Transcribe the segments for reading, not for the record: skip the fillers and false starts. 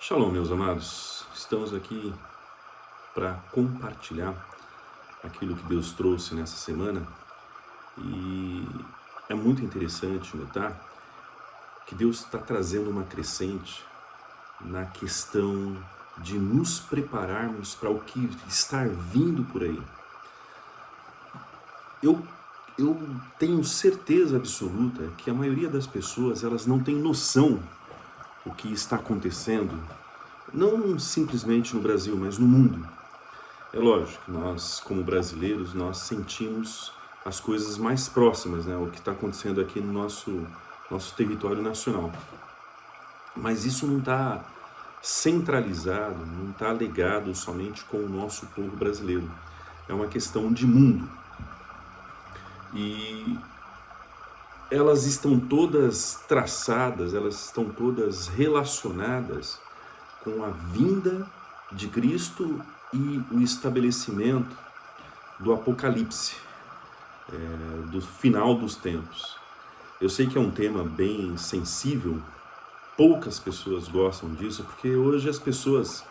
Shalom, meus amados. Estamos aqui para compartilhar aquilo que Deus trouxe nessa semana e é muito interessante notar que Deus está trazendo uma crescente na questão de nos prepararmos para o que está vindo por aí. Eu tenho certeza absoluta que a maioria das pessoas elas não tem noção o que está acontecendo, não simplesmente no Brasil, mas no mundo. É lógico, nós como brasileiros, nós sentimos as coisas mais próximas, né? O que está acontecendo aqui no nosso território nacional. Mas isso não está centralizado, não está ligado somente com o nosso povo brasileiro. É uma questão de mundo. E elas estão todas traçadas, elas estão todas relacionadas com a vinda de Cristo e o estabelecimento do Apocalipse, do final dos tempos. Eu sei que é um tema bem sensível, poucas pessoas gostam disso, porque hoje as pessoas,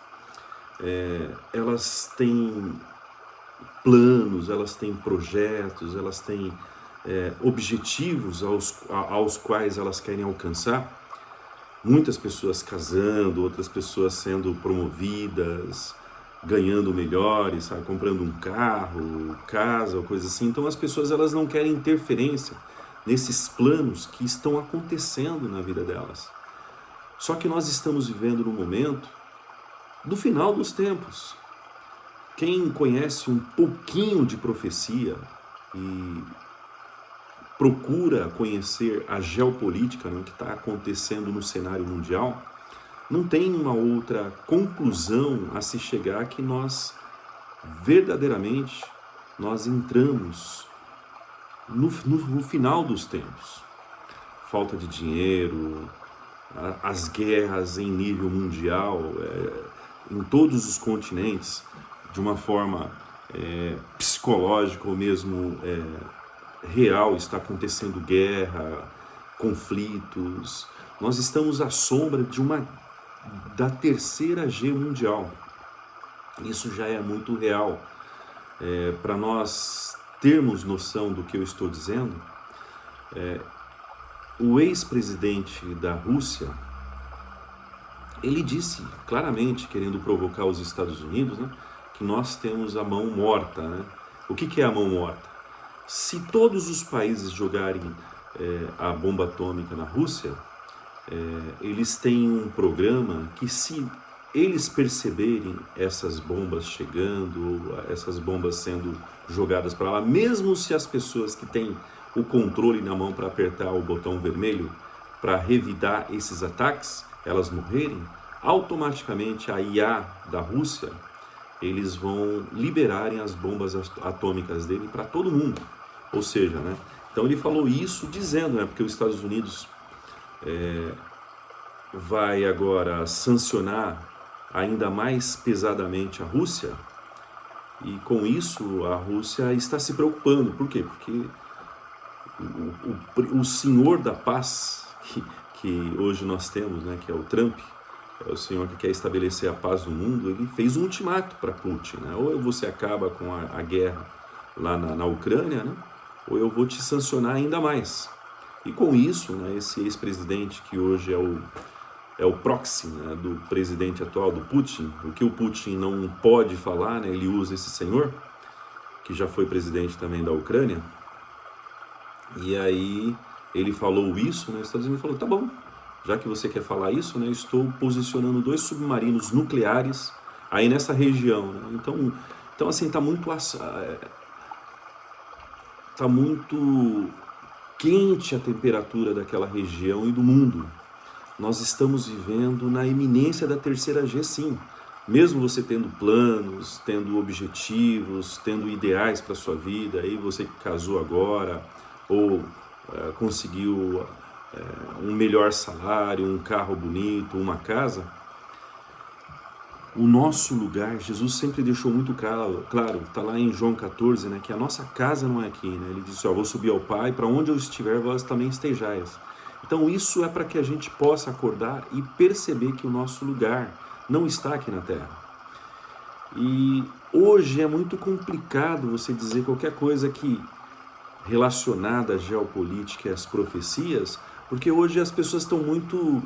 elas têm planos, elas têm projetos, elas têm objetivos aos quais elas querem alcançar. Muitas pessoas casando, outras pessoas sendo promovidas, ganhando melhores, sabe? Comprando um carro, casa, ou coisa assim. Então as pessoas elas não querem interferência nesses planos que estão acontecendo na vida delas. Só que nós estamos vivendo no momento do final dos tempos. Quem conhece um pouquinho de profecia e procura conhecer a geopolítica, né, que está acontecendo no cenário mundial, não tem uma outra conclusão a se chegar que nós, verdadeiramente, nós entramos no final dos tempos. Falta de dinheiro, as guerras em nível mundial, em todos os continentes, de uma forma psicológica ou mesmo real, está acontecendo guerra, conflitos. Nós estamos à sombra da terceira G mundial. Isso já é muito real. Para nós termos noção do que eu estou dizendo, o ex-presidente da Rússia, ele disse claramente, querendo provocar os Estados Unidos, né, que nós temos a mão morta. Né? O que é a mão morta? Se todos os países jogarem a bomba atômica na Rússia, eles têm um programa que, se eles perceberem essas bombas chegando, essas bombas sendo jogadas para lá, mesmo se as pessoas que têm o controle na mão para apertar o botão vermelho para revidar esses ataques, elas morrerem, automaticamente a IA da Rússia, eles vão liberarem as bombas atômicas dele para todo mundo. Ou seja, né? Então ele falou isso dizendo, né? Porque os Estados Unidos vai agora sancionar ainda mais pesadamente a Rússia, e com isso a Rússia está se preocupando. Por quê? Porque o senhor da paz que hoje nós temos, né, que é o Trump, é o senhor que quer estabelecer a paz no mundo, ele fez um ultimato para Putin, né? Ou você acaba com a guerra lá na Ucrânia, né? Ou eu vou te sancionar ainda mais. E com isso, né, esse ex-presidente que hoje é o proxy, né, do presidente atual, do Putin, o que o Putin não pode falar, né, ele usa esse senhor, que já foi presidente também da Ucrânia, e aí ele falou isso, né, os Estados Unidos falou, tá bom, já que você quer falar isso, né, estou posicionando 2 submarinos nucleares aí nessa região. Né? Então assim, tá muito quente a temperatura daquela região e do mundo. Nós estamos vivendo na iminência da terceira G, sim. Mesmo você tendo planos, tendo objetivos, tendo ideais para sua vida, aí você que casou agora, ou conseguiu um melhor salário, um carro bonito, uma casa, o nosso lugar, Jesus sempre deixou muito claro, está lá em João 14, né, que a nossa casa não é aqui, né? Ele disse, vou subir ao Pai, para onde eu estiver, vós também estejais. Então isso é para que a gente possa acordar e perceber que o nosso lugar não está aqui na Terra. E hoje é muito complicado você dizer qualquer coisa que relacionada à geopolítica e às profecias, porque hoje as pessoas estão muito,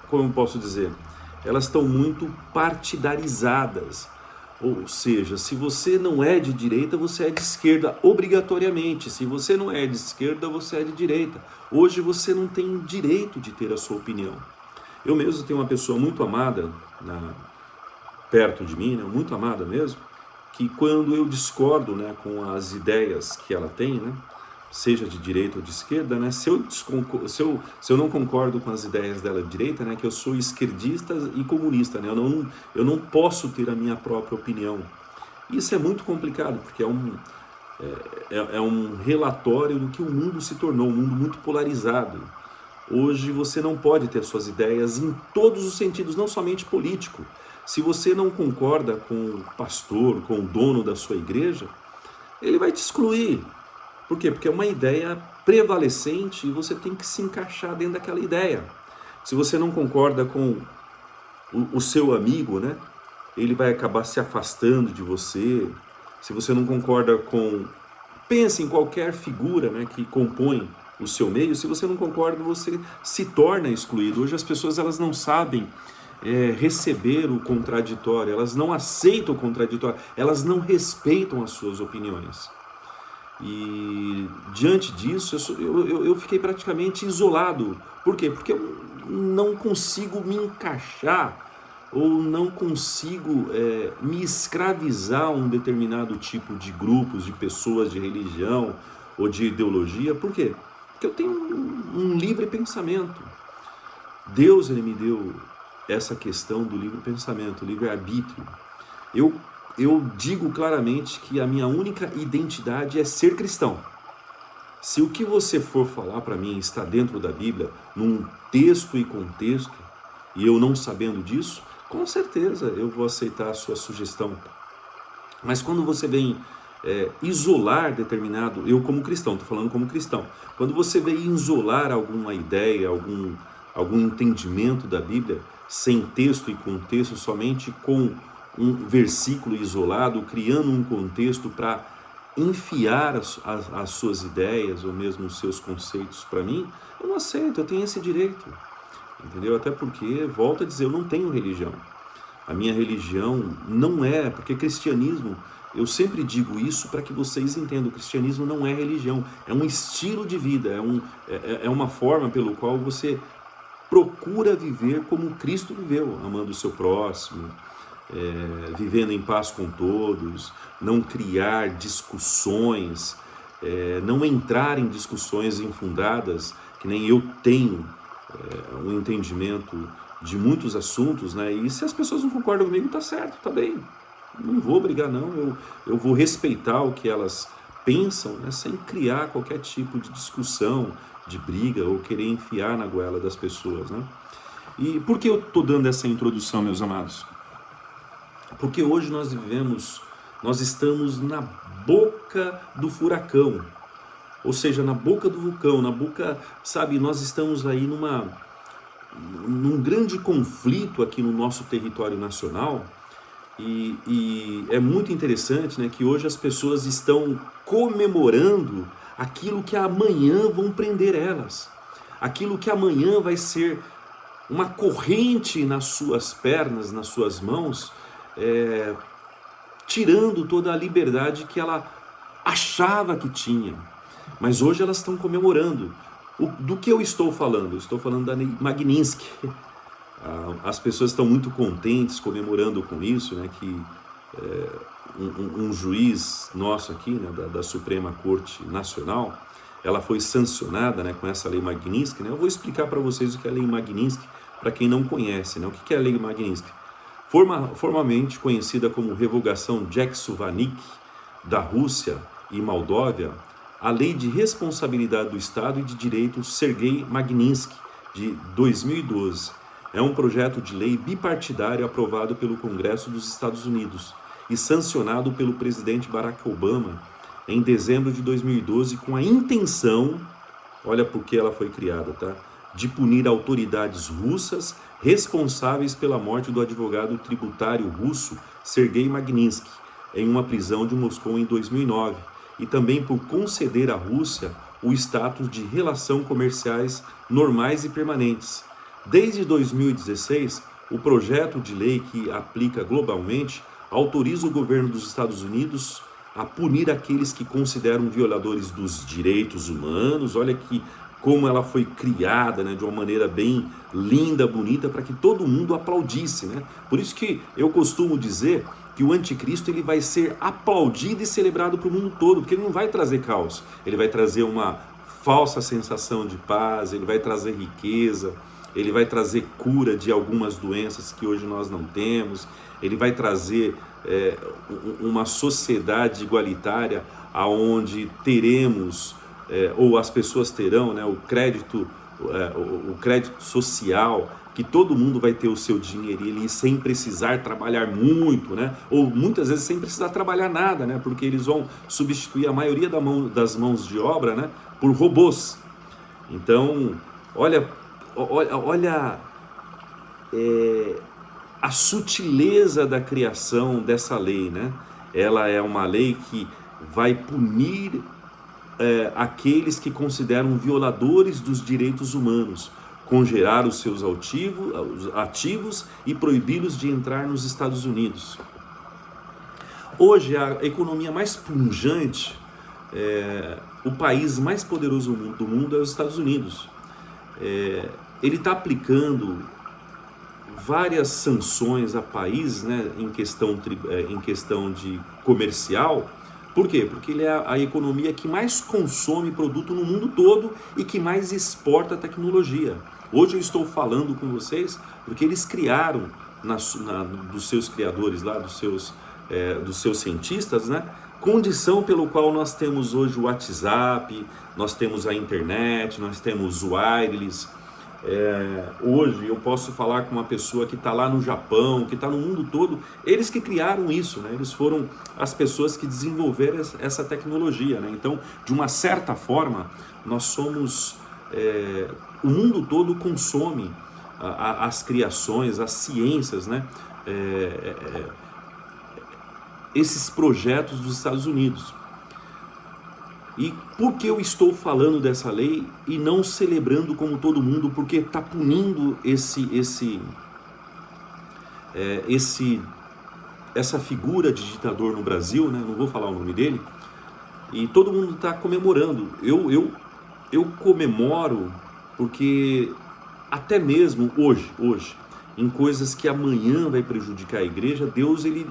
como eu posso dizer, elas estão muito partidarizadas. Ou seja, se você não é de direita, você é de esquerda obrigatoriamente. Se você não é de esquerda, você é de direita. Hoje você não tem direito de ter a sua opinião. Eu mesmo tenho uma pessoa muito amada perto de mim, né, muito amada mesmo, que quando eu discordo, né, com as ideias que ela tem, né, seja de direita ou de esquerda, né, se eu não concordo com as ideias dela de direita, né, que eu sou esquerdista e comunista, né, eu não posso ter a minha própria opinião. Isso é muito complicado, porque é um relatório do que o mundo se tornou, um mundo muito polarizado. Hoje você não pode ter suas ideias em todos os sentidos, não somente político. Se você não concorda com o pastor, com o dono da sua igreja, ele vai te excluir. Por quê? Porque é uma ideia prevalecente e você tem que se encaixar dentro daquela ideia. Se você não concorda com o seu amigo, né, ele vai acabar se afastando de você. Se você não concorda com... Pense em qualquer figura, né, que compõe o seu meio. Se você não concorda, você se torna excluído. Hoje as pessoas elas não sabem receber o contraditório, elas não aceitam o contraditório, elas não respeitam as suas opiniões. E diante disso eu fiquei praticamente isolado. Por quê? Porque eu não consigo me encaixar ou não consigo me escravizar a um determinado tipo de grupos, de pessoas, de religião ou de ideologia. Por quê? Porque eu tenho um livre pensamento. Deus ele me deu essa questão do livre pensamento, livre-arbítrio. Eu digo claramente que a minha única identidade é ser cristão. Se o que você for falar para mim está dentro da Bíblia, num texto e contexto, e eu não sabendo disso, com certeza eu vou aceitar a sua sugestão. Mas quando você vem isolar determinado... Eu como cristão, estou falando como cristão. Quando você vem isolar alguma ideia, algum entendimento da Bíblia, sem texto e contexto, somente com um versículo isolado, criando um contexto para enfiar as suas ideias ou mesmo os seus conceitos para mim, eu não aceito, eu tenho esse direito, entendeu? Até porque, volto a dizer, eu não tenho religião. A minha religião não é, porque cristianismo, eu sempre digo isso para que vocês entendam, o cristianismo não é religião, é um estilo de vida, é uma forma pelo qual você procura viver como Cristo viveu, amando o seu próximo, vivendo em paz com todos, não criar discussões, não entrar em discussões infundadas, que nem eu tenho um entendimento de muitos assuntos, né? E se as pessoas não concordam comigo, tá certo, tá bem, não vou brigar não, eu vou respeitar o que elas pensam, né? Sem criar qualquer tipo de discussão, de briga ou querer enfiar na goela das pessoas, né? E por que eu estou dando essa introdução, meus amados? Porque hoje nós estamos na boca do furacão, ou seja, na boca do vulcão, na boca, sabe, nós estamos aí num grande conflito aqui no nosso território nacional, e é muito interessante, né, que hoje as pessoas estão comemorando aquilo que amanhã vão prender elas, aquilo que amanhã vai ser uma corrente nas suas pernas, nas suas mãos, tirando toda a liberdade que ela achava que tinha. Mas hoje elas estão comemorando. Do que eu estou falando? Eu estou falando da Lei Magnitsky. As pessoas estão muito contentes comemorando com isso, né, que um juiz nosso aqui, né, da Suprema Corte Nacional, ela foi sancionada, né, com essa Lei Magnitsky, né? Eu vou explicar para vocês o que é a Lei Magnitsky, para quem não conhece, né? O que é a Lei Magnitsky? Formalmente conhecida como Revogação Jackson-Vanik da Rússia e Moldóvia, a Lei de Responsabilidade do Estado e de Direito Sergei Magnitsky, de 2012, é um projeto de lei bipartidário aprovado pelo Congresso dos Estados Unidos e sancionado pelo presidente Barack Obama em dezembro de 2012 com a intenção olha por que ela foi criada, tá? De punir autoridades russas responsáveis pela morte do advogado tributário russo Sergei Magnitsky em uma prisão de Moscou em 2009, e também por conceder à Rússia o status de relação comerciais normais e permanentes. Desde 2016, o projeto de lei que aplica globalmente autoriza o governo dos Estados Unidos a punir aqueles que consideram violadores dos direitos humanos. Olha que como ela foi criada, né, de uma maneira bem linda, bonita, para que todo mundo aplaudisse, né? Por isso que eu costumo dizer que o anticristo ele vai ser aplaudido e celebrado para o mundo todo, porque ele não vai trazer caos, ele vai trazer uma falsa sensação de paz, ele vai trazer riqueza, ele vai trazer cura de algumas doenças que hoje nós não temos, ele vai trazer uma sociedade igualitária aonde teremos, ou as pessoas terão, né, o crédito social, que todo mundo vai ter o seu dinheirinho ali sem precisar trabalhar muito, né? Ou muitas vezes sem precisar trabalhar nada, né? Porque eles vão substituir a maioria das mãos de obra, né, por robôs. Então, olha a sutileza da criação dessa lei, né? Ela é uma lei que vai punir aqueles que consideram violadores dos direitos humanos, congelar os seus ativos e proibi-los de entrar nos Estados Unidos. Hoje, a economia mais pujante, o país mais poderoso do mundo é os Estados Unidos. Ele está aplicando várias sanções a países, né, em questão de comercial. Por quê? Porque ele é a economia que mais consome produto no mundo todo e que mais exporta tecnologia. Hoje eu estou falando com vocês porque eles criaram, dos seus criadores lá, dos seus cientistas, né, condição pelo qual nós temos hoje o WhatsApp, nós temos a internet, nós temos o wireless. Hoje eu posso falar com uma pessoa que está lá no Japão, que está no mundo todo, eles que criaram isso, né? Eles foram as pessoas que desenvolveram essa tecnologia, né? Então, de uma certa forma, nós somos, o mundo todo consome as criações, as ciências, né? Esses projetos dos Estados Unidos. E por que eu estou falando dessa lei e não celebrando como todo mundo? Porque está punindo essa figura de ditador no Brasil, né? Não vou falar o nome dele. E todo mundo está comemorando. Eu comemoro porque até mesmo hoje, em coisas que amanhã vai prejudicar a igreja, Deus, ele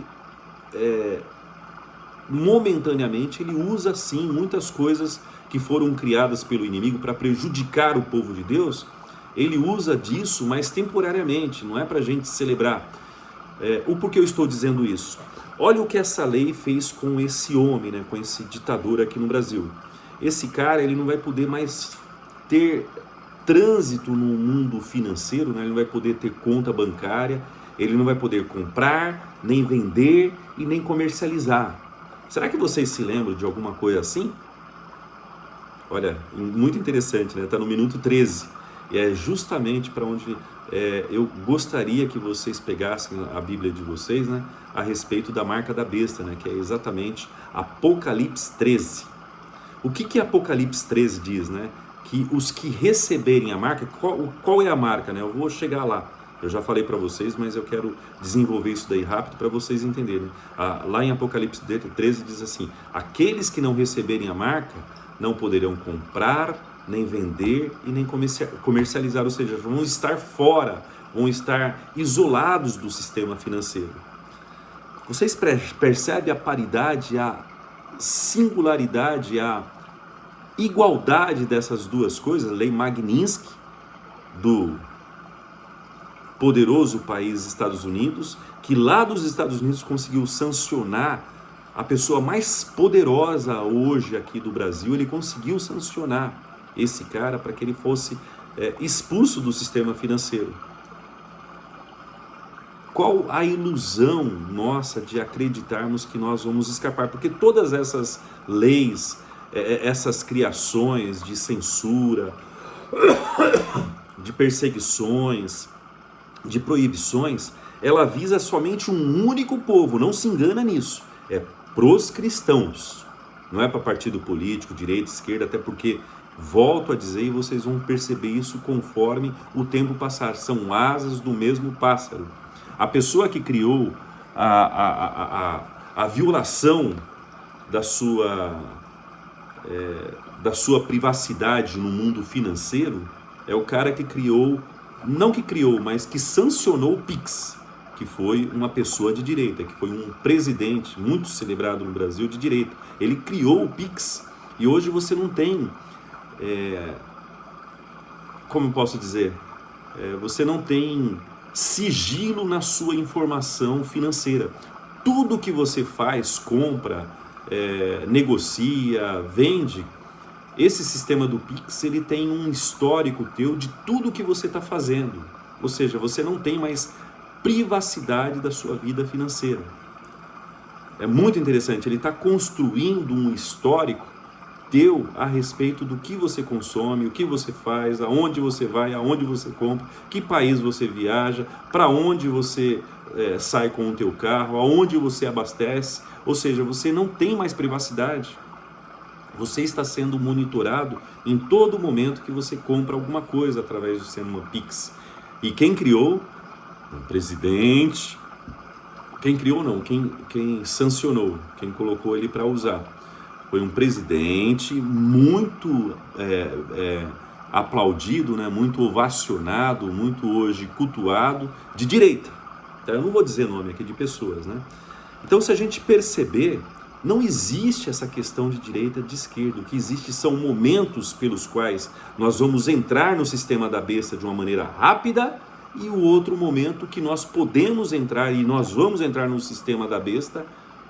momentaneamente, ele usa sim muitas coisas que foram criadas pelo inimigo para prejudicar o povo de Deus. Ele usa disso, mas temporariamente, não é para a gente celebrar. O porquê eu estou dizendo isso? Olha o que essa lei fez com esse homem, né, com esse ditador aqui no Brasil. Esse cara, ele não vai poder mais ter trânsito no mundo financeiro, né? Ele não vai poder ter conta bancária, ele não vai poder comprar, nem vender e nem comercializar. Será que vocês se lembram de alguma coisa assim? Olha, muito interessante, né? Está no minuto 13. E é justamente para onde eu gostaria que vocês pegassem a Bíblia de vocês, né? A respeito da marca da besta, né? Que é exatamente Apocalipse 13. O que Apocalipse 13 diz, né? Que os que receberem a marca, qual é a marca, né? Eu vou chegar lá. Eu já falei para vocês, mas eu quero desenvolver isso daí rápido para vocês entenderem. Lá em Apocalipse 13 diz assim: aqueles que não receberem a marca não poderão comprar, nem vender e nem comercializar, ou seja, vão estar fora, vão estar isolados do sistema financeiro. Vocês percebem a paridade, a singularidade, a igualdade dessas duas coisas? Lei Magnitsky do poderoso país Estados Unidos, que lá dos Estados Unidos conseguiu sancionar a pessoa mais poderosa hoje aqui do Brasil. Ele conseguiu sancionar esse cara para que ele fosse expulso do sistema financeiro. Qual a ilusão nossa de acreditarmos que nós vamos escapar? Porque todas essas leis, essas criações de censura, de perseguições, de proibições, ela visa somente um único povo, não se engana nisso, é pros cristãos, não é para partido político, direita, esquerda, até porque, volto a dizer, e vocês vão perceber isso conforme o tempo passar, são asas do mesmo pássaro. A pessoa que criou a violação da sua privacidade no mundo financeiro é o cara que criou, não que criou, mas que sancionou o Pix, que foi uma pessoa de direita, que foi um presidente muito celebrado no Brasil de direita. Ele criou o Pix e hoje você não tem, como eu posso dizer, você não tem sigilo na sua informação financeira. Tudo que você faz, compra, negocia, vende, esse sistema do Pix, ele tem um histórico teu de tudo que você está fazendo. Ou seja, você não tem mais privacidade da sua vida financeira. É muito interessante, ele está construindo um histórico teu a respeito do que você consome, o que você faz, aonde você vai, aonde você compra, que país você viaja, para onde você sai com o teu carro, aonde você abastece. Ou seja, você não tem mais privacidade. Você está sendo monitorado em todo momento que você compra alguma coisa através do sistema Pix. E quem criou? O presidente. Quem criou não, quem sancionou, quem colocou ele para usar. Foi um presidente muito aplaudido, né? Muito ovacionado, muito hoje cultuado, de direita. Eu não vou dizer nome aqui de pessoas, né? Então, se a gente perceber, não existe essa questão de direita e de esquerda. O que existe são momentos pelos quais nós vamos entrar no sistema da besta de uma maneira rápida e o outro momento que nós podemos entrar e nós vamos entrar no sistema da besta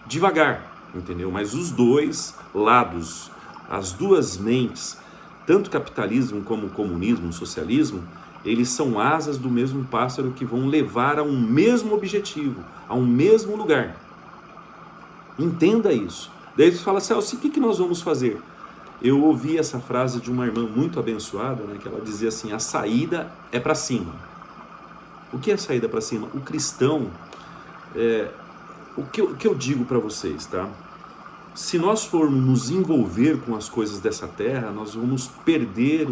devagar, entendeu? Mas os dois lados, as duas mentes, tanto capitalismo como comunismo, socialismo, eles são asas do mesmo pássaro que vão levar a um mesmo objetivo, a um mesmo lugar. Entenda isso. Daí você fala, Celso, o que nós vamos fazer? Eu ouvi essa frase de uma irmã muito abençoada, né, que ela dizia assim, a saída é para cima. O que é a saída para cima? O cristão, o que eu digo para vocês, tá? Se nós formos nos envolver com as coisas dessa terra, nós vamos perder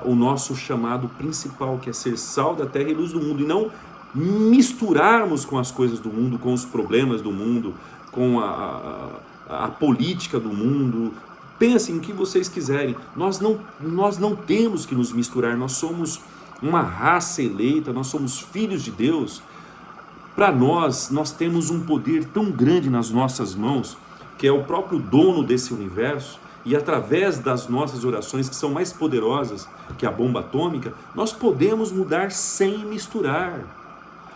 o nosso chamado principal, que é ser sal da terra e luz do mundo, e não misturarmos com as coisas do mundo, com os problemas do mundo, com a política do mundo. Pensem o que vocês quiserem. Nós não temos que nos misturar. Nós somos uma raça eleita, nós somos filhos de Deus. Para nós temos um poder tão grande nas nossas mãos, que é o próprio dono desse universo, e através das nossas orações, que são mais poderosas que a bomba atômica, nós podemos mudar sem misturar.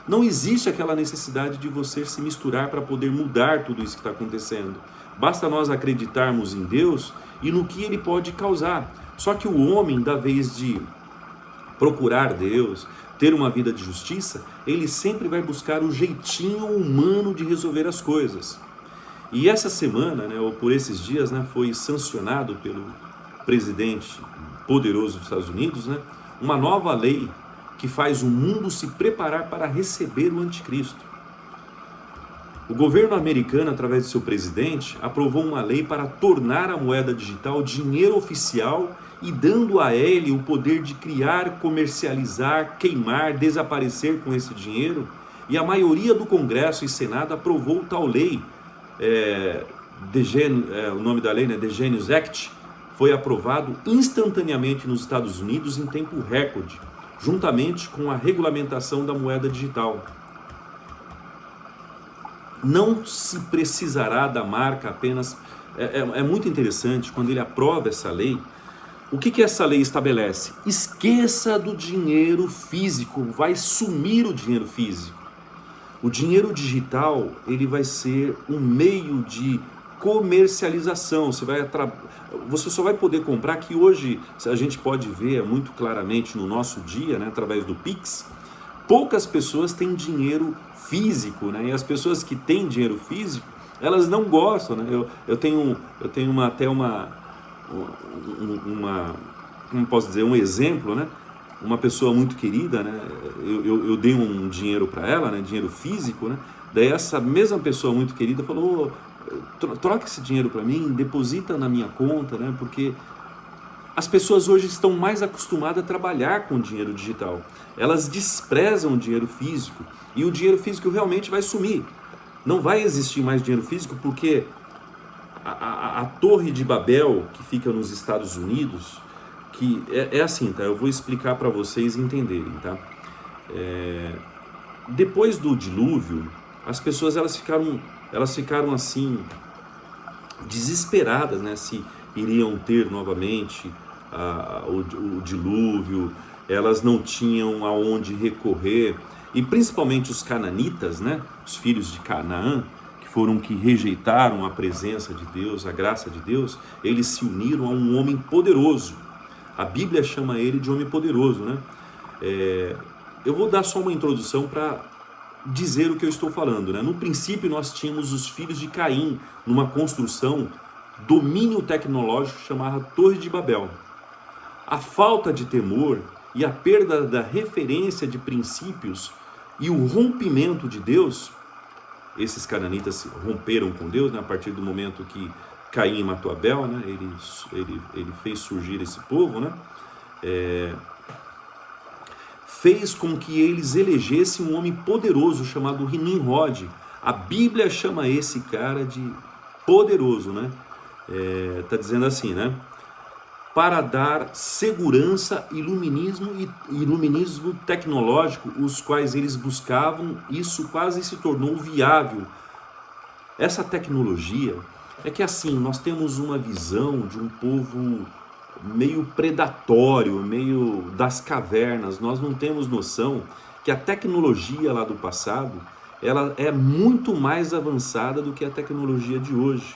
Não existe aquela necessidade de você se misturar para poder mudar tudo isso que está acontecendo. Basta nós acreditarmos em Deus e no que Ele pode causar. Só que o homem, da vez de procurar Deus, ter uma vida de justiça, ele sempre vai buscar o jeitinho humano de resolver as coisas. E essa semana, né, ou por esses dias, né, foi sancionado pelo presidente poderoso dos Estados Unidos, né, uma nova lei que faz o mundo se preparar para receber o anticristo. O governo americano, através de seu presidente, aprovou uma lei para tornar a moeda digital dinheiro oficial e dando a ele o poder de criar, comercializar, queimar, desaparecer com esse dinheiro. E a maioria do Congresso e Senado aprovou tal lei. O nome da lei, né, The Genius Act, foi aprovado instantaneamente nos Estados Unidos em tempo recorde, juntamente com a regulamentação da moeda digital. Não se precisará da marca apenas... É muito interessante, quando ele aprova essa lei, o que essa lei estabelece? Esqueça do dinheiro físico, vai sumir o dinheiro físico. O dinheiro digital, ele vai ser um meio de comercialização. Você só vai poder comprar, que hoje a gente pode ver muito claramente no nosso dia, né, através do Pix, poucas pessoas têm dinheiro físico, né, e as pessoas que têm dinheiro físico, elas não gostam, né? Eu tenho até uma como posso dizer, um exemplo, né? Uma pessoa muito querida, né? Eu dei um dinheiro para ela, né? Dinheiro físico, né? Daí essa mesma pessoa muito querida falou: troca esse dinheiro para mim, deposita na minha conta, né? Porque as pessoas hoje estão mais acostumadas a trabalhar com dinheiro digital. Elas desprezam o dinheiro físico e o dinheiro físico realmente vai sumir. Não vai existir mais dinheiro físico porque a Torre de Babel, que fica nos Estados Unidos, que é assim, tá? Eu vou explicar para vocês entenderem, tá? Depois do dilúvio, as pessoas elas ficaram assim desesperadas, né? Se iriam ter novamente o dilúvio, elas não tinham aonde recorrer, e principalmente os cananitas, né? Os filhos de Canaã, que rejeitaram a presença de Deus, a graça de Deus, eles se uniram a um homem poderoso. A Bíblia chama ele de homem poderoso, né? Eu vou dar só uma introdução para dizer o que eu estou falando, né? No princípio nós tínhamos os filhos de Caim numa construção, domínio tecnológico chamada Torre de Babel. A falta de temor e a perda da referência de princípios e o rompimento de Deus, esses cananitas romperam com Deus, né? A partir do momento que Caim matou Abel, né? Ele fez surgir esse povo, né? Fez com que eles elegessem um homem poderoso chamado Nimrod. A Bíblia chama esse cara de poderoso, né? Tá dizendo assim, né? Para dar segurança, iluminismo tecnológico, os quais eles buscavam, isso quase se tornou viável. Essa tecnologia é que assim, nós temos uma visão de um povo meio predatório, meio das cavernas. Nós não temos noção que a tecnologia lá do passado, ela é muito mais avançada do que a tecnologia de hoje.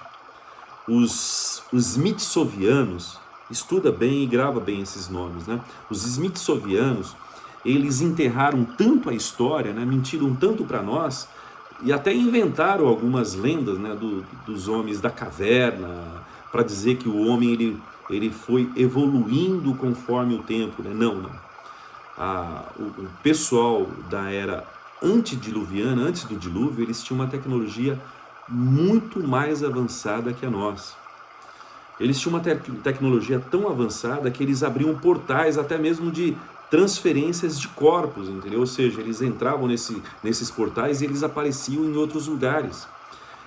Os Smithsonianos, estuda bem e grava bem esses nomes, né? Os Smithsonianos, eles enterraram tanto a história, né? Mentiram tanto para nós, e até inventaram algumas lendas, né? Dos homens da caverna, para dizer que o homem ele foi evoluindo conforme o tempo, né? Não. O pessoal da era antediluviana, antes do dilúvio, eles tinham uma tecnologia muito mais avançada que a nossa. Eles tinham uma tecnologia tão avançada que eles abriam portais até mesmo de transferências de corpos, entendeu? Ou seja, eles entravam nesses portais e eles apareciam em outros lugares.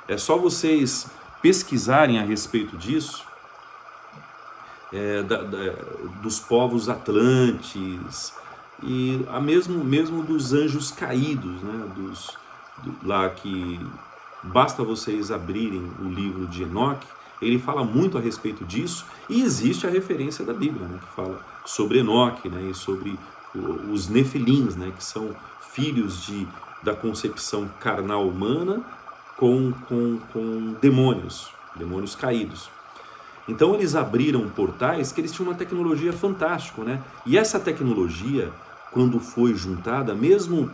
É só vocês pesquisarem a respeito disso, dos povos atlantes e mesmo dos anjos caídos, né? Lá que basta vocês abrirem o livro de Enoque, ele fala muito a respeito disso, e existe a referência da Bíblia, né? Que fala sobre Enoque, né? E sobre os Nefilins, né? Que são filhos da concepção carnal humana com demônios caídos. Então eles abriram portais que eles tinham uma tecnologia fantástica, né? E essa tecnologia, quando foi juntada, mesmo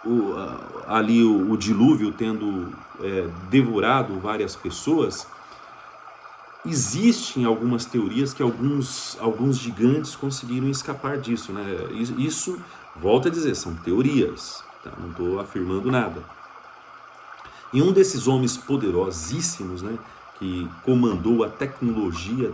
o dilúvio tendo devorado várias pessoas, existem algumas teorias que alguns gigantes conseguiram escapar disso, né? Isso, volto a dizer, são teorias, tá? Não estou afirmando nada. E um desses homens poderosíssimos, né, que comandou a tecnologia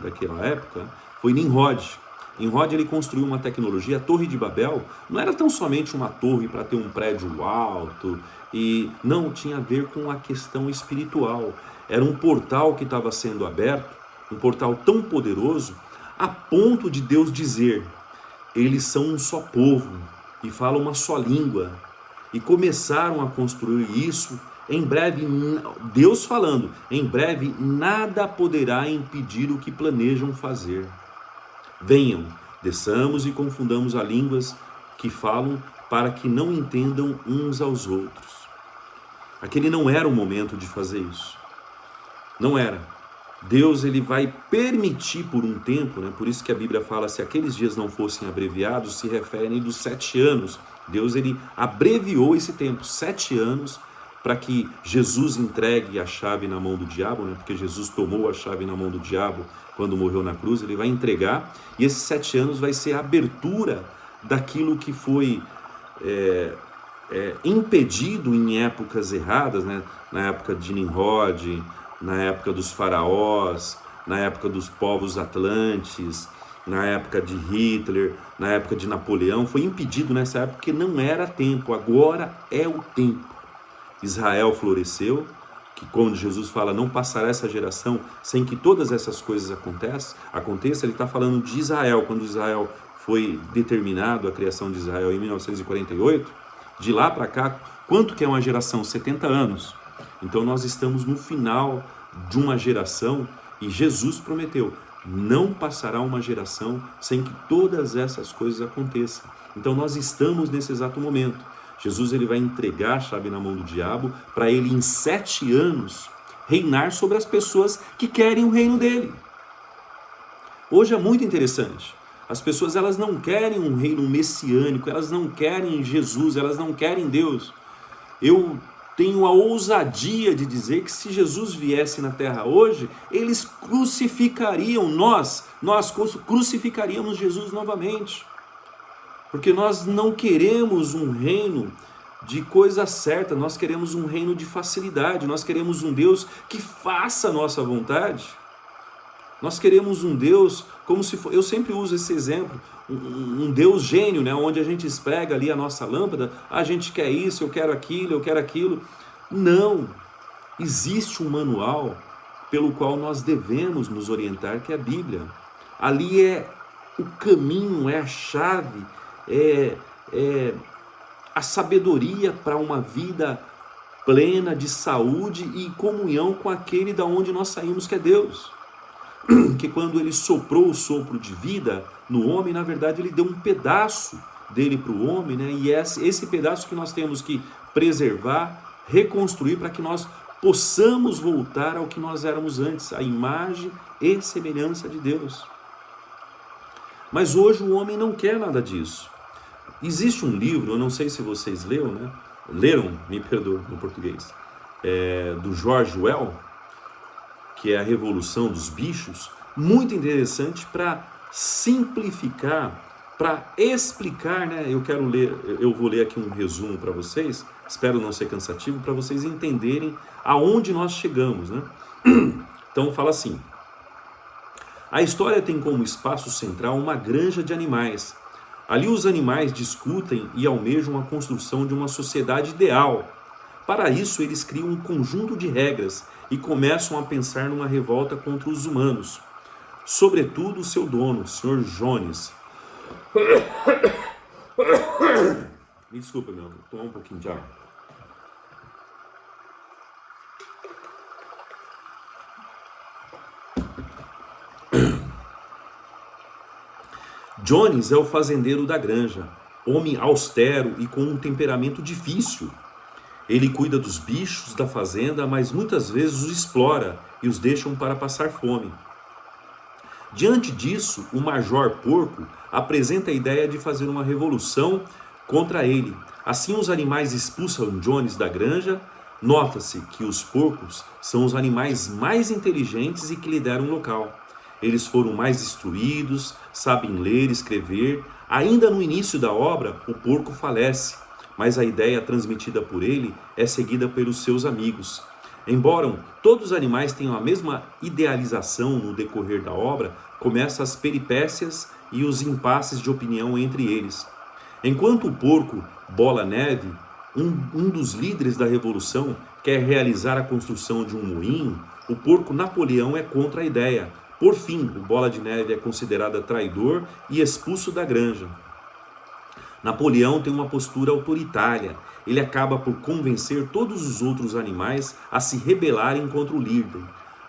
daquela época, foi Nimrod. Nimrod, ele construiu uma tecnologia. A Torre de Babel não era tão somente uma torre para ter um prédio alto, e não, tinha a ver com a questão espiritual. Era um portal que estava sendo aberto, um portal tão poderoso, a ponto de Deus dizer: eles são um só povo e falam uma só língua. E começaram a construir isso. Em breve, Deus falando, em breve nada poderá impedir o que planejam fazer. Venham, desçamos e confundamos as línguas que falam, para que não entendam uns aos outros. Aquele não era o momento de fazer isso. Não era. Deus, ele vai permitir por um tempo, né? Por isso que a Bíblia fala, se aqueles dias não fossem abreviados, se referem dos 7 anos. Deus, ele abreviou esse tempo, 7 anos, para que Jesus entregue a chave na mão do diabo, né? Porque Jesus tomou a chave na mão do diabo quando morreu na cruz, ele vai entregar, e esses 7 anos vai ser a abertura daquilo que foi impedido em épocas erradas, né? Na época de Nimrod, na época dos faraós, na época dos povos atlantes, na época de Hitler, na época de Napoleão. Foi impedido nessa época porque não era tempo, agora é o tempo. Israel floresceu, que quando Jesus fala não passará essa geração sem que todas essas coisas aconteçam, ele está falando de Israel. Quando Israel foi determinado, a criação de Israel em 1948, de lá para cá, quanto que é uma geração? 70 anos. Então nós estamos no final de uma geração e Jesus prometeu, não passará uma geração sem que todas essas coisas aconteçam. Então nós estamos nesse exato momento. Jesus ele vai entregar a chave na mão do diabo para ele em 7 anos reinar sobre as pessoas que querem o reino dele. Hoje é muito interessante. As pessoas elas não querem um reino messiânico, elas não querem Jesus, elas não querem Deus. Eu tenho a ousadia de dizer que se Jesus viesse na terra hoje, eles crucificariam nós crucificaríamos Jesus novamente. Porque nós não queremos um reino de coisa certa, nós queremos um reino de facilidade, nós queremos um Deus que faça a nossa vontade. Nós queremos um Deus como se for, eu sempre uso esse exemplo, um Deus gênio, né? Onde a gente esprega ali a nossa lâmpada, a gente quer isso, eu quero aquilo. Não, existe um manual pelo qual nós devemos nos orientar, que é a Bíblia. Ali é o caminho, é a chave, é a sabedoria para uma vida plena de saúde e comunhão com aquele da onde nós saímos, que é Deus. Que quando ele soprou o sopro de vida no homem, na verdade ele deu um pedaço dele para o homem, né? E é esse pedaço que nós temos que preservar, reconstruir para que nós possamos voltar ao que nós éramos antes, a imagem e semelhança de Deus. Mas hoje o homem não quer nada disso. Existe um livro, eu não sei se vocês leram, né? Me perdoe no português, do George Well, que é a Revolução dos Bichos, muito interessante para simplificar, para explicar, né? Eu vou ler aqui um resumo para vocês, espero não ser cansativo, para vocês entenderem aonde nós chegamos, né? Então fala assim: a história tem como espaço central uma granja de animais. Ali os animais discutem e almejam a construção de uma sociedade ideal. Para isso eles criam um conjunto de regras e começam a pensar numa revolta contra os humanos. Sobretudo o seu dono, o Sr. Jones. Me desculpa, vou tomar um pouquinho de água. Jones é o fazendeiro da granja, homem austero e com um temperamento difícil. Ele cuida dos bichos da fazenda, mas muitas vezes os explora e os deixa para passar fome. Diante disso, o Major Porco apresenta a ideia de fazer uma revolução contra ele. Assim, os animais expulsam Jones da granja. Nota-se que os porcos são os animais mais inteligentes e que lideram o local. Eles foram mais instruídos, sabem ler e escrever. Ainda no início da obra, o porco falece, mas a ideia transmitida por ele é seguida pelos seus amigos. Embora todos os animais tenham a mesma idealização no decorrer da obra, começam as peripécias e os impasses de opinião entre eles. Enquanto o porco Bola Neve, um dos líderes da revolução, quer realizar a construção de um moinho, o porco Napoleão é contra a ideia. Por fim, o Bola de Neve é considerado traidor e expulso da granja. Napoleão tem uma postura autoritária. Ele acaba por convencer todos os outros animais a se rebelarem contra o líder.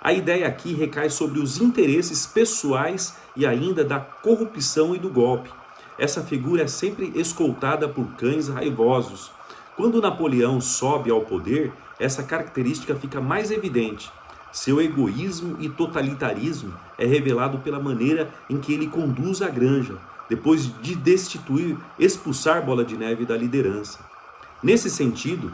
A ideia aqui recai sobre os interesses pessoais e ainda da corrupção e do golpe. Essa figura é sempre escoltada por cães raivosos. Quando Napoleão sobe ao poder, essa característica fica mais evidente. Seu egoísmo e totalitarismo é revelado pela maneira em que ele conduz a granja, depois de destituir, expulsar Bola de Neve da liderança. Nesse sentido,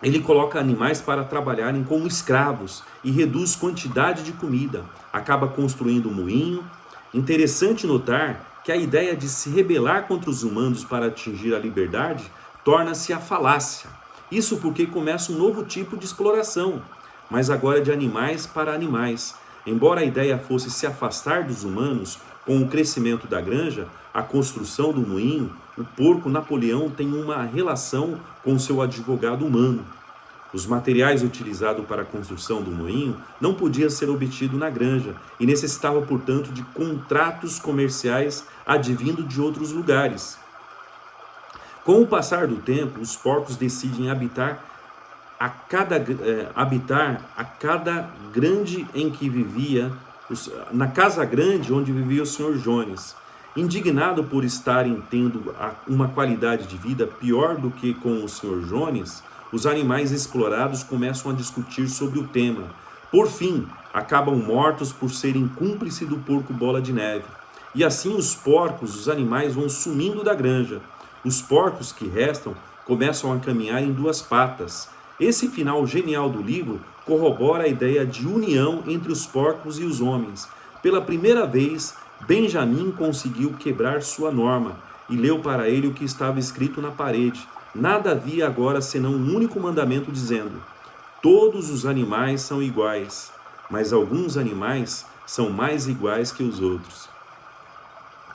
Ele coloca animais para trabalharem como escravos e reduz quantidade de comida. Acaba construindo um moinho. Interessante notar que a ideia de se rebelar contra os humanos para atingir a liberdade torna-se a falácia. Isso porque começa um novo tipo de exploração, mas agora de animais para animais. Embora a ideia fosse se afastar dos humanos, com o crescimento da granja, a construção do moinho, o porco Napoleão tem uma relação com seu advogado humano. Os materiais utilizados para a construção do moinho não podiam ser obtidos na granja e necessitava, portanto, de contratos comerciais advindo de outros lugares. Com o passar do tempo, os porcos decidem habitar a cada grande em que vivia, na casa grande onde vivia o Sr. Jones. Indignado por estarem tendo uma qualidade de vida pior do que com o Sr. Jones, os animais explorados começam a discutir sobre o tema. Por fim, acabam mortos por serem cúmplices do porco Bola de Neve. E assim os porcos, os animais, vão sumindo da granja. Os porcos que restam começam a caminhar em duas patas. Esse final genial do livro corrobora a ideia de união entre os porcos e os homens. Pela primeira vez, Benjamin conseguiu quebrar sua norma e leu para ele o que estava escrito na parede. Nada havia agora senão um único mandamento dizendo: todos os animais são iguais, mas alguns animais são mais iguais que os outros.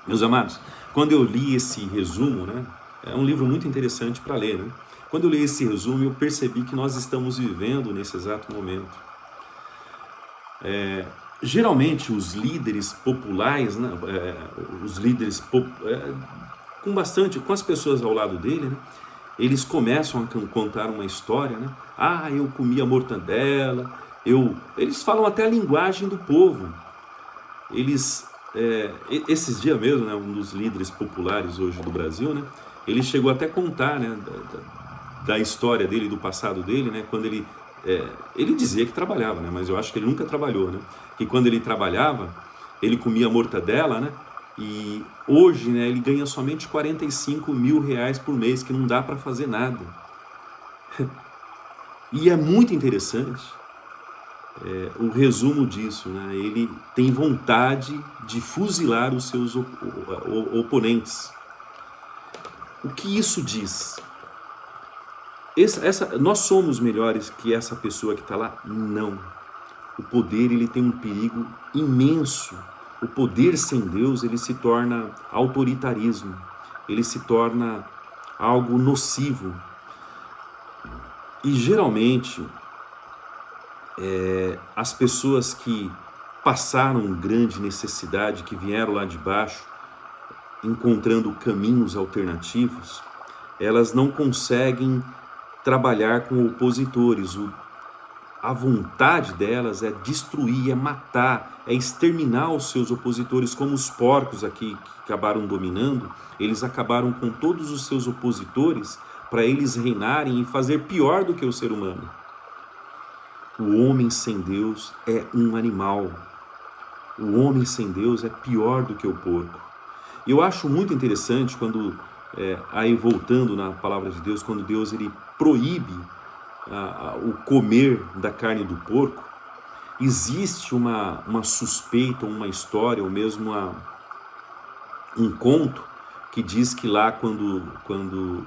Meus amados, quando eu li esse resumo, né, é um livro muito interessante para ler, né? Quando eu li esse resumo, eu percebi que nós estamos vivendo nesse exato momento. Geralmente os líderes populares, né, com as pessoas ao lado dele, né, eles começam a contar uma história, né? Ah, eu comia mortandela, eles falam até a linguagem do povo. Esses dias mesmo, né, um dos líderes populares hoje do Brasil, né, ele chegou até a contar, né, da história dele, do passado dele, né, quando ele dizia que trabalhava, né, mas eu acho que ele nunca trabalhou, né, que quando ele trabalhava, ele comia mortadela, né, e hoje, né, ele ganha somente 45 mil reais por mês, que não dá para fazer nada. E é muito interessante o resumo disso, né, ele tem vontade de fuzilar os seus oponentes. O que isso diz? Nós somos melhores que essa pessoa que está lá? Não. O poder, ele tem um perigo imenso. O poder sem Deus, ele se torna autoritarismo. Ele se torna algo nocivo. E geralmente, as pessoas que passaram grande necessidade, que vieram lá de baixo, encontrando caminhos alternativos, elas não conseguem trabalhar com opositores. A vontade delas é destruir, é matar, é exterminar os seus opositores, como os porcos aqui que acabaram dominando. Eles acabaram com todos os seus opositores para eles reinarem e fazer pior do que o ser humano. O homem sem Deus é um animal. O homem sem Deus é pior do que o porco. E eu acho muito interessante quando, aí voltando na palavra de Deus, quando Deus ele proíbe o comer da carne do porco, existe uma suspeita, uma história, ou mesmo um conto que diz que lá quando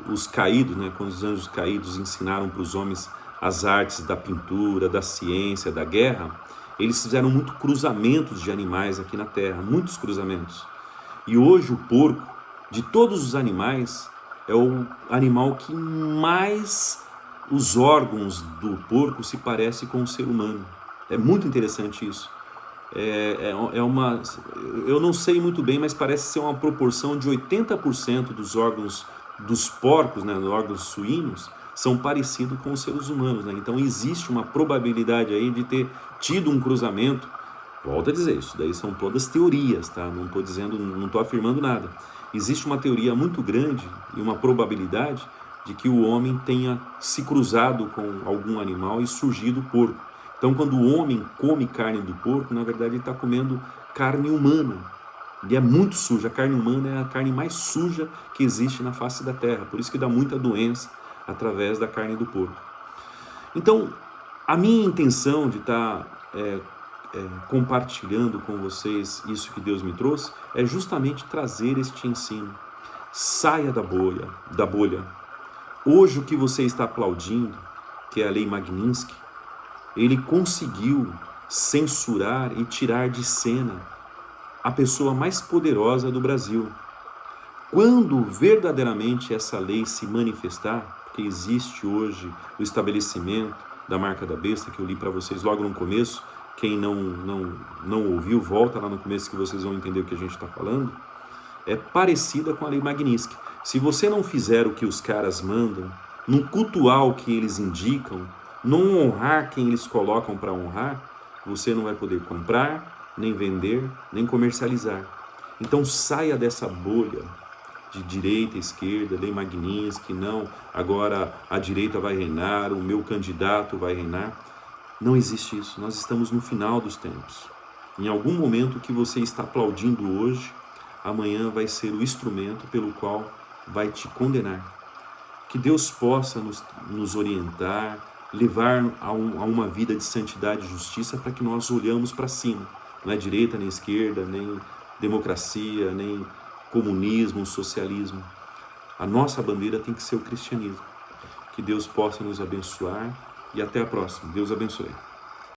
os caídos, né, quando os anjos caídos ensinaram para os homens as artes da pintura, da ciência, da guerra, eles fizeram muito cruzamentos de animais aqui na Terra, muitos cruzamentos. E hoje o porco, de todos os animais, é o animal que mais os órgãos do porco se parecem com o ser humano. É muito interessante isso. Eu não sei muito bem, mas parece ser uma proporção de 80% dos órgãos dos porcos, né, dos órgãos suínos, são parecidos com os seres humanos, né? Então existe uma probabilidade aí de ter tido um cruzamento. Volto a dizer, isso daí são todas teorias, tá? Não estou afirmando nada. Existe uma teoria muito grande e uma probabilidade de que o homem tenha se cruzado com algum animal e surgido porco. Então, quando o homem come carne do porco, na verdade ele está comendo carne humana. E é muito suja. A carne humana é a carne mais suja que existe na face da terra. Por isso que dá muita doença através da carne do porco. Então, a minha intenção de estar compartilhando com vocês isso que Deus me trouxe é justamente trazer este ensino. Saia da bolha, da bolha. Hoje o que você está aplaudindo, que é a Lei Magnitsky, ele conseguiu censurar e tirar de cena a pessoa mais poderosa do Brasil. Quando verdadeiramente essa lei se manifestar, porque existe hoje o estabelecimento da marca da besta, que eu li para vocês logo no começo, quem não ouviu, volta lá no começo que vocês vão entender o que a gente está falando, é parecida com a Lei Magnitsky. Se você não fizer o que os caras mandam, não cultuar o que eles indicam, não honrar quem eles colocam para honrar, você não vai poder comprar, nem vender, nem comercializar. Então saia dessa bolha de direita, esquerda, Lei Magnitsky, não, agora a direita vai reinar, o meu candidato vai reinar. Não existe isso, nós estamos no final dos tempos. Em algum momento o que você está aplaudindo hoje, amanhã vai ser o instrumento pelo qual vai te condenar. Que Deus possa nos orientar, levar a uma vida de santidade e justiça para que nós olhamos para cima. Não é direita nem esquerda, nem democracia, nem comunismo, socialismo. A nossa bandeira tem que ser o cristianismo. Que Deus possa nos abençoar e até a próxima. Deus abençoe.